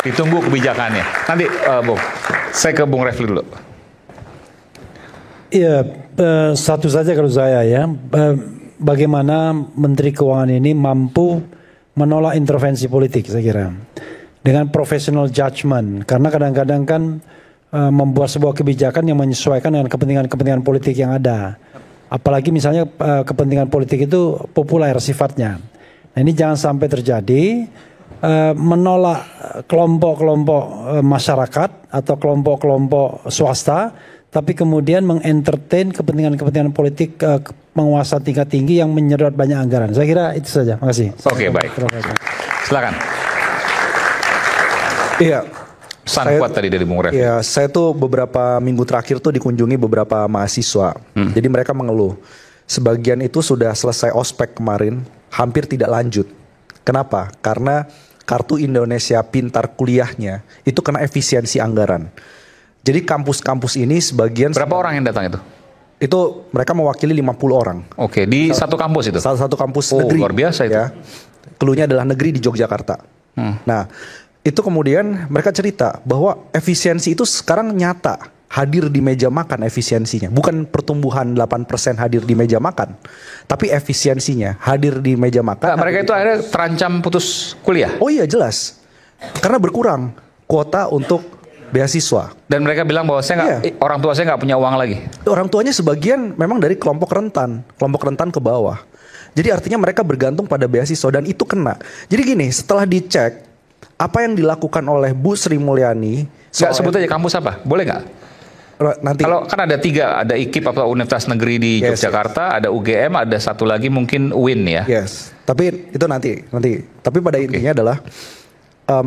Ditunggu kebijakannya. Nanti, Bung, saya ke Bung Refli dulu. Iya, satu saja kalau saya ya, bagaimana Menteri Keuangan ini mampu menolak intervensi politik, saya kira, dengan professional judgment, karena kadang-kadang kan membuat sebuah kebijakan yang menyesuaikan dengan kepentingan-kepentingan politik yang ada. Apalagi misalnya kepentingan politik itu populer sifatnya. Nah, ini jangan sampai terjadi menolak kelompok-kelompok masyarakat atau kelompok-kelompok swasta, tapi kemudian mengentertain kepentingan-kepentingan politik penguasa tingkat tinggi yang menyedot banyak anggaran. Saya kira itu saja. Makasih. Oke, baik. Silakan. Iya. Pesan kuat tadi dari Bung Refli. Iya, saya tuh beberapa minggu terakhir tuh dikunjungi beberapa mahasiswa. Jadi mereka mengeluh. Sebagian itu sudah selesai ospek kemarin, hampir tidak lanjut. Kenapa? Karena kartu Indonesia Pintar kuliahnya itu kena efisiensi anggaran. Jadi kampus-kampus ini sebagian... Berapa orang yang datang itu? Itu mereka mewakili 50 orang. Oke, di satu kampus itu? Salah satu kampus negeri. Luar biasa itu. Ya. Keluarnya adalah negeri di Yogyakarta. Nah, itu kemudian mereka cerita bahwa efisiensi itu sekarang nyata. Hadir di meja makan efisiensinya. Bukan pertumbuhan 8% hadir di meja makan. Tapi efisiensinya hadir di meja makan. Nah, mereka itu akhirnya terancam putus kuliah? Oh iya jelas. Karena berkurang kuota untuk beasiswa. Dan mereka bilang bahwa orang tua saya nggak punya uang lagi. Orang tuanya sebagian memang dari kelompok rentan ke bawah. Jadi artinya mereka bergantung pada beasiswa dan itu kena. Jadi gini, setelah dicek apa yang dilakukan oleh Bu Sri Mulyani. Nggak sebut aja kampus apa, boleh nggak? Nanti. Kalau kan ada 3, ada IKIP atau Universitas Negeri di Yogyakarta, ada UGM, ada satu lagi mungkin UIN ya. Yes, tapi itu nanti. Tapi pada intinya adalah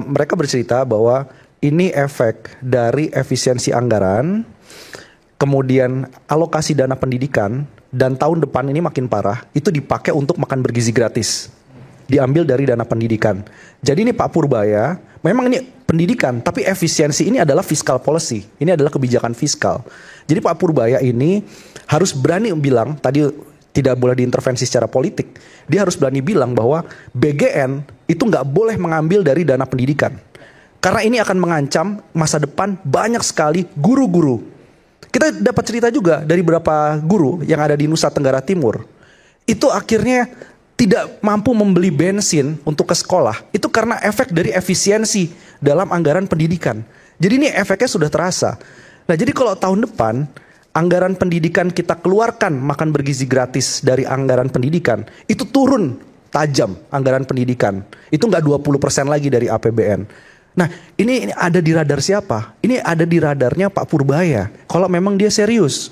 mereka bercerita bahwa ini efek dari efisiensi anggaran, kemudian alokasi dana pendidikan, dan tahun depan ini makin parah, itu dipakai untuk makan bergizi gratis. Diambil dari dana pendidikan. Jadi ini Pak Purbaya, memang ini pendidikan, tapi efisiensi ini adalah fiscal policy. Ini adalah kebijakan fiskal. Jadi Pak Purbaya ini harus berani bilang, tadi tidak boleh diintervensi secara politik. Dia harus berani bilang bahwa BGN itu nggak boleh mengambil dari dana pendidikan. Karena ini akan mengancam masa depan banyak sekali guru-guru. Kita dapat cerita juga dari beberapa guru yang ada di Nusa Tenggara Timur. Itu akhirnya tidak mampu membeli bensin untuk ke sekolah. Itu karena efek dari efisiensi dalam anggaran pendidikan. Jadi ini efeknya sudah terasa. Nah jadi kalau tahun depan anggaran pendidikan kita keluarkan makan bergizi gratis dari anggaran pendidikan, itu turun tajam anggaran pendidikan. Itu nggak 20% lagi dari APBN. Nah ini ada di radar siapa? Ini ada di radarnya Pak Purbaya. Kalau memang dia serius.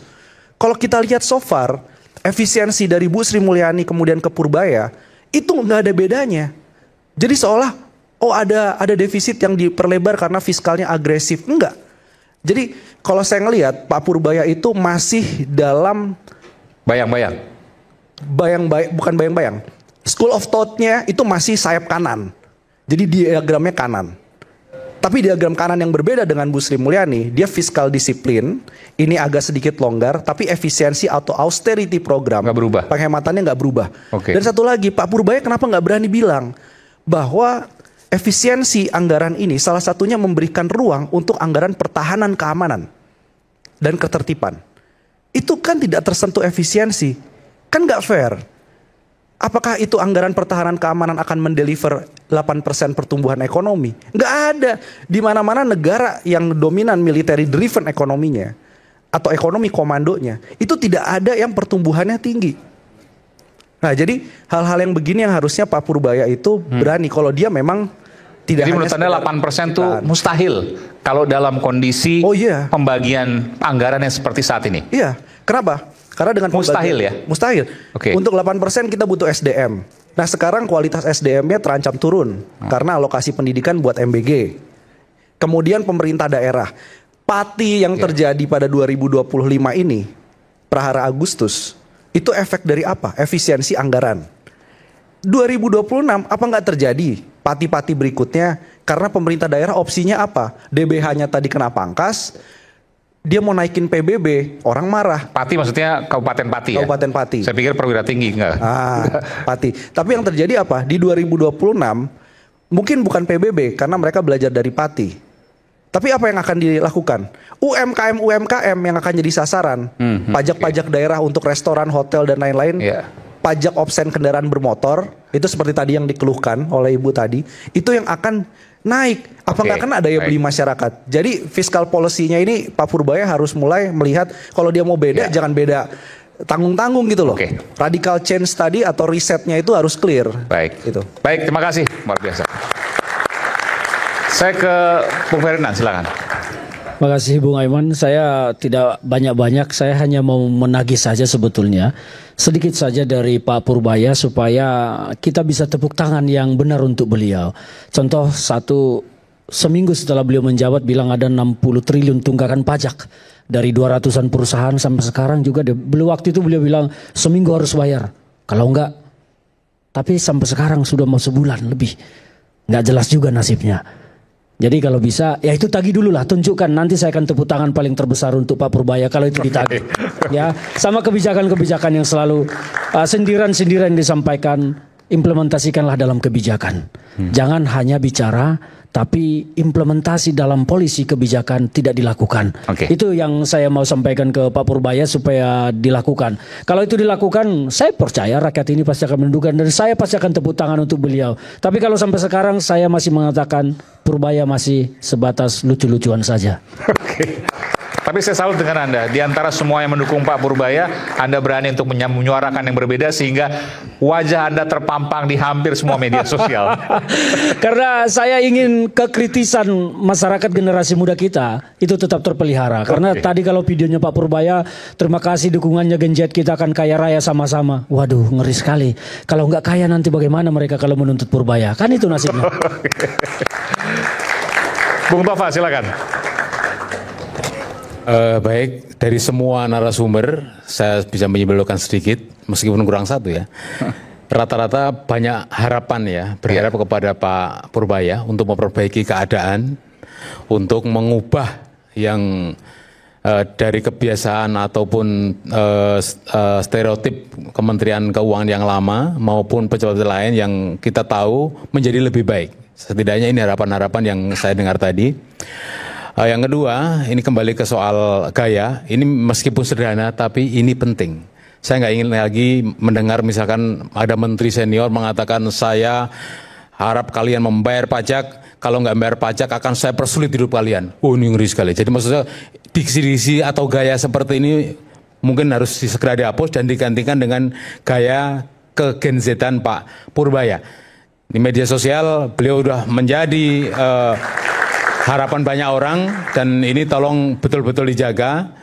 Kalau kita lihat so far, efisiensi dari Bu Sri Mulyani kemudian ke Purbaya itu nggak ada bedanya. Jadi seolah ada defisit yang diperlebar karena fiskalnya agresif. Enggak. Jadi kalau saya ngelihat Pak Purbaya itu masih dalam bukan bayang-bayang. School of thought-nya itu masih sayap kanan. Jadi diagramnya kanan. Tapi diagram kanan yang berbeda dengan Bu Sri Mulyani, dia fiskal disiplin, ini agak sedikit longgar, tapi efisiensi atau austerity program, nggak berubah. Penghematannya nggak berubah. Okay. Dan satu lagi, Pak Purbaya kenapa nggak berani bilang bahwa efisiensi anggaran ini salah satunya memberikan ruang untuk anggaran pertahanan keamanan dan ketertiban. Itu kan tidak tersentuh efisiensi, kan nggak fair. Apakah itu anggaran pertahanan keamanan akan mendeliver 8% pertumbuhan ekonomi? Nggak ada. Di mana-mana negara yang dominan military driven ekonominya atau ekonomi komandonya, itu tidak ada yang pertumbuhannya tinggi. Nah jadi hal-hal yang begini yang harusnya Pak Purbaya itu berani. Kalau dia memang tidak. Jadi menurut Anda 8% itu mustahil kalau dalam kondisi pembagian anggaran yang seperti saat ini? Iya. Kenapa? Karena dengan mustahil ya? Mustahil. Okay. Untuk 8% kita butuh SDM. Nah sekarang kualitas SDM-nya terancam turun karena alokasi pendidikan buat MBG. Kemudian pemerintah daerah. Pati yang terjadi pada 2025 ini, Prahara Agustus, itu efek dari apa? Efisiensi anggaran. 2026 apa nggak terjadi? Pati-pati berikutnya karena pemerintah daerah opsinya apa? DBH-nya tadi kena pangkas. Dia mau naikin PBB, orang marah. Pati maksudnya Kabupaten Pati ya? Kabupaten Pati. Saya pikir perwira tinggi, enggak. Pati. Tapi yang terjadi apa? Di 2026, mungkin bukan PBB karena mereka belajar dari Pati. Tapi apa yang akan dilakukan? UMKM yang akan jadi sasaran. Pajak-pajak daerah untuk restoran, hotel dan lain-lain. Pajak obsen kendaraan bermotor, itu seperti tadi yang dikeluhkan oleh Ibu tadi, itu yang akan naik. Apakah akan ada daya beli masyarakat? Jadi fiskal policy-nya ini Pak Purbaya harus mulai melihat kalau dia mau beda, jangan beda tanggung-tanggung gitu loh. Radical change tadi atau risetnya itu harus clear. Baik, gitu. Baik, terima kasih, luar biasa. Saya ke Bung Ferdinand, silakan. Terima kasih Bung Aiman. Saya tidak banyak-banyak, saya hanya mau menagih saja sebetulnya. Sedikit saja dari Pak Purbaya supaya kita bisa tepuk tangan yang benar untuk beliau. Contoh seminggu setelah beliau menjabat bilang ada 60 triliun tunggakan pajak. Dari 200-an perusahaan sampai sekarang juga. Waktu itu beliau bilang seminggu harus bayar. Kalau enggak, tapi sampai sekarang sudah mau sebulan lebih. Enggak jelas juga nasibnya. Jadi kalau bisa, ya itu tagih dulu lah, tunjukkan. Nanti saya akan tepuk tangan paling terbesar untuk Pak Purbaya kalau itu ditagih. Ya, sama kebijakan-kebijakan yang selalu sindiran-sindiran yang disampaikan, implementasikanlah dalam kebijakan. Jangan hanya bicara, tapi implementasi dalam polisi kebijakan tidak dilakukan. Itu yang saya mau sampaikan ke Pak Purbaya supaya dilakukan. Kalau itu dilakukan, saya percaya rakyat ini pasti akan mendudukan dan saya pasti akan tepuk tangan untuk beliau. Tapi kalau sampai sekarang saya masih mengatakan Purbaya masih sebatas lucu-lucuan saja. Tapi saya salut dengan Anda. Di antara semua yang mendukung Pak Purbaya, Anda berani untuk menyuarakan yang berbeda sehingga wajah Anda terpampang di hampir semua media sosial. Karena saya ingin kekritisan masyarakat generasi muda kita itu tetap terpelihara. Karena tadi kalau videonya Pak Purbaya, terima kasih dukungannya Gen Z, kita akan kaya raya sama-sama. Waduh, ngeri sekali. Kalau nggak kaya nanti bagaimana mereka kalau menuntut Purbaya? Kan itu nasibnya. Bung Tova, silakan. Baik, dari semua narasumber saya bisa menyimpulkan sedikit, meskipun kurang satu ya. Rata-rata banyak harapan ya, berharap kepada Pak Purbaya untuk memperbaiki keadaan, untuk mengubah yang dari kebiasaan ataupun stereotip Kementerian Keuangan yang lama maupun pejabat lain yang kita tahu menjadi lebih baik. Setidaknya ini harapan-harapan yang saya dengar tadi. Yang kedua, ini kembali ke soal gaya. Ini meskipun sederhana, tapi ini penting. Saya nggak ingin lagi mendengar misalkan ada menteri senior mengatakan saya harap kalian membayar pajak. Kalau nggak membayar pajak akan saya persulit hidup kalian. Oh, ini ngeri sekali. Jadi maksudnya diksi-diksi atau gaya seperti ini mungkin harus segera dihapus dan digantikan dengan gaya kegenzetan Pak Purbaya. Di media sosial beliau sudah menjadi harapan banyak orang dan ini tolong betul-betul dijaga.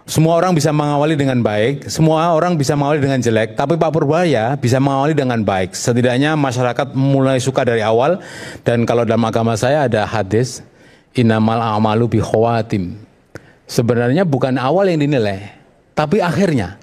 Semua orang bisa mengawali dengan baik, semua orang bisa mengawali dengan jelek, tapi Pak Purbaya bisa mengawali dengan baik. Setidaknya masyarakat mulai suka dari awal dan kalau dalam agama saya ada hadis innamal a'malu bikhawatim. Sebenarnya bukan awal yang dinilai, tapi akhirnya.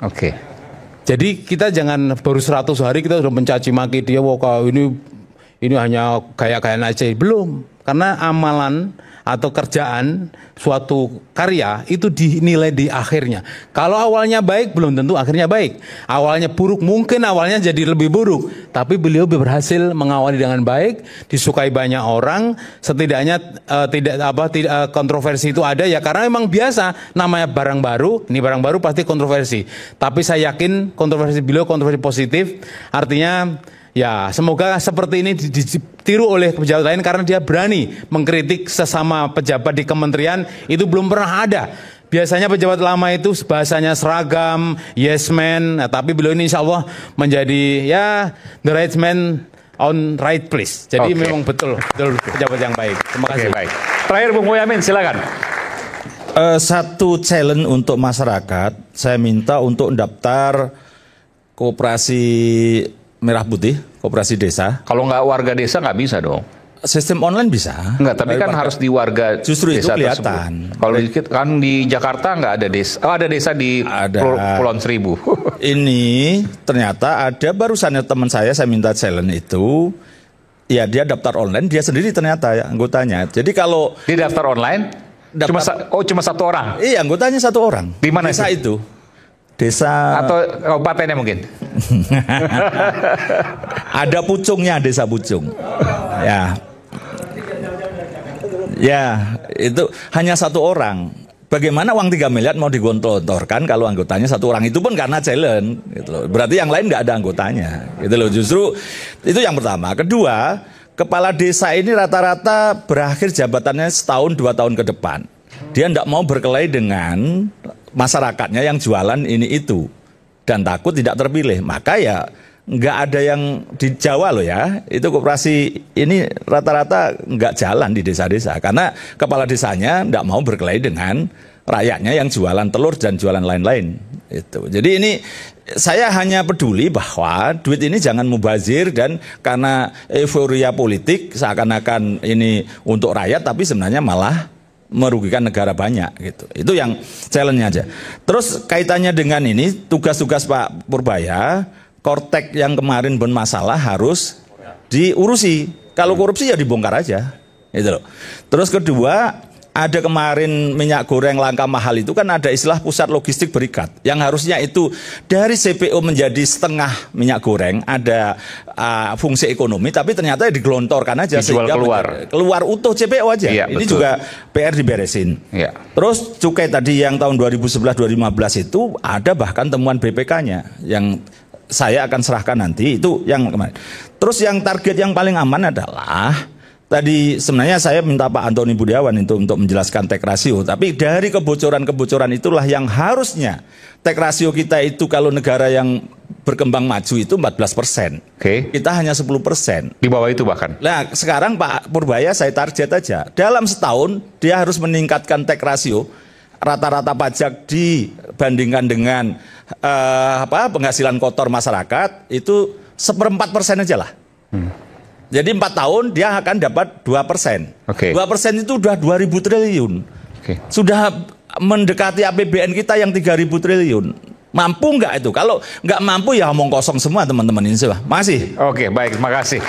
Jadi kita jangan baru 100 hari kita sudah mencaci maki dia, wah ini hanya gaya-gayaan aja. Belum. Karena amalan atau kerjaan suatu karya itu dinilai di akhirnya. Kalau awalnya baik belum tentu akhirnya baik. Awalnya buruk mungkin awalnya jadi lebih buruk. Tapi beliau berhasil mengawali dengan baik, disukai banyak orang. Setidaknya tidak kontroversi itu ada ya karena memang biasa namanya barang baru. Ini barang baru pasti kontroversi. Tapi saya yakin kontroversi beliau kontroversi positif. Artinya ya, semoga seperti ini ditiru oleh pejabat lain karena dia berani mengkritik sesama pejabat di kementerian, itu belum pernah ada. Biasanya pejabat lama itu bahasanya seragam, yes man, nah, tapi beliau ini insya Allah menjadi ya the right man on right place. Jadi memang betul pejabat yang baik. Terima kasih. Baik. Terakhir Bung Boyamin, silakan. Satu challenge untuk masyarakat, saya minta untuk daftar koperasi Merah Putih, koperasi desa. Kalau nggak warga desa nggak bisa dong. Sistem online bisa. Enggak, tapi kan harus di warga justru desa itu kelihatan. Kalau kan di Jakarta nggak ada desa. Oh, ada desa di Pulauan Seribu. Ini ternyata ada barusannya teman saya minta challenge itu. Ya dia daftar online, dia sendiri ternyata ya, anggotanya. Jadi kalau di daftar online, cuma satu orang. Iya, anggotanya satu orang. Di mana desa itu? Desa atau kabupatennya mungkin. Ada Pucungnya, desa Pucung. Ya. Ya, itu hanya satu orang. Bagaimana uang 3 miliar mau digontor-gontorkan kalau anggotanya satu orang, itu pun karena challenge gitu loh. Berarti yang lain nggak ada anggotanya gitu loh. Justru itu yang pertama. Kedua, kepala desa ini rata-rata berakhir jabatannya setahun 2 tahun ke depan. Dia nggak mau berkelahi dengan masyarakatnya yang jualan ini itu dan takut tidak terpilih. Maka ya nggak ada yang di Jawa loh ya, itu koperasi ini rata-rata nggak jalan di desa-desa karena kepala desanya nggak mau berkelahi dengan rakyatnya yang jualan telur dan jualan lain-lain itu. Jadi ini saya hanya peduli bahwa duit ini jangan mubazir dan karena euforia politik seakan-akan ini untuk rakyat tapi sebenarnya malah merugikan negara banyak gitu. Itu yang challenge-nya aja. Terus kaitannya dengan ini tugas-tugas Pak Purbaya, Kortek yang kemarin bermasalah harus diurusi. Kalau korupsi ya dibongkar aja. Gitu loh. Terus kedua, ada kemarin minyak goreng langka mahal itu kan ada istilah pusat logistik berikat. Yang harusnya itu dari CPO menjadi setengah minyak goreng, ada fungsi ekonomi, tapi ternyata digelontorkan aja. Dijual keluar utuh CPO aja. Iya, ini betul. juga PR diberesin. Iya. Terus cukai tadi yang tahun 2011-2015 itu ada bahkan temuan BPK-nya yang saya akan serahkan nanti, itu yang kemarin. Terus yang target yang paling aman adalah tadi sebenarnya saya minta Pak Antoni Budiawan itu untuk menjelaskan tax ratio, tapi dari kebocoran-kebocoran itulah yang harusnya tax ratio kita itu kalau negara yang berkembang maju itu 14%. Oke. Kita hanya 10%. Di bawah itu bahkan. Nah, sekarang Pak Purbaya saya target aja. Dalam setahun dia harus meningkatkan tax ratio rata-rata pajak dibandingkan dengan penghasilan kotor masyarakat itu 1/4% aja lah. Jadi 4 tahun dia akan dapat 2%. Oke. 2% itu udah 2.000 triliun. Oke. Sudah mendekati APBN kita yang 3.000 triliun. Mampu nggak itu? Kalau nggak mampu ya omong kosong semua teman-teman ini. Masih. Oke, baik, terima kasih.